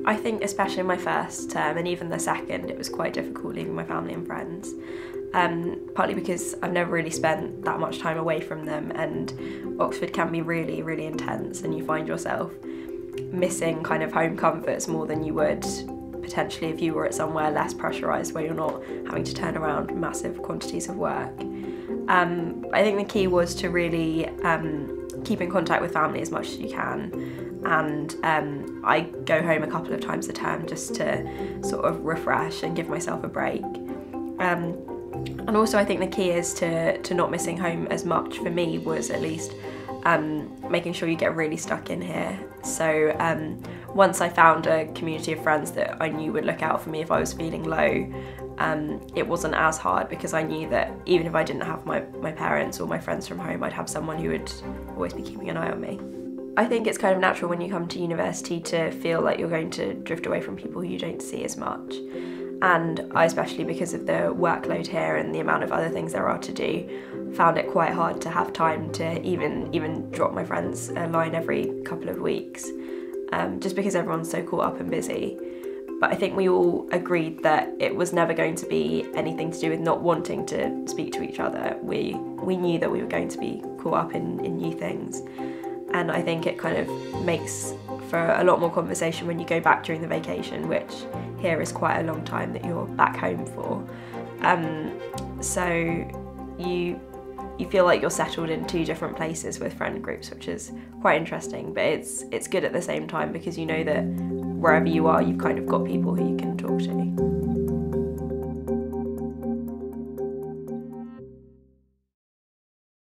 I think especially in my first term and even the second, it was quite difficult leaving my family and friends. Partly because I've never really spent that much time away from them, and Oxford can be really, really intense, and you find yourself missing kind of home comforts more than you would potentially if you were at somewhere less pressurised where you're not having to turn around massive quantities of work. I think the key was to really keep in contact with family as much as you can, and I go home a couple of times a term just to sort of refresh and give myself a break. And also I think the key is to not missing home as much. For me was at least making sure you get really stuck in here. So once I found a community of friends that I knew would look out for me if I was feeling low, it wasn't as hard because I knew that even if I didn't have my parents or my friends from home, I'd have someone who would always be keeping an eye on me. I think it's kind of natural when you come to university to feel like you're going to drift away from people who you don't see as much. And I, especially because of the workload here and the amount of other things there are to do, found it quite hard to have time to even drop my friends a line every couple of weeks, just because everyone's so caught up and busy. But I think we all agreed that it was never going to be anything to do with not wanting to speak to each other. We knew that we were going to be caught up in new things. And I think it kind of makes for a lot more conversation when you go back during the vacation, which here is quite a long time that you're back home for. So you feel like you're settled in two different places with friend groups, which is quite interesting, but it's good at the same time because you know that wherever you are, you've kind of got people who you can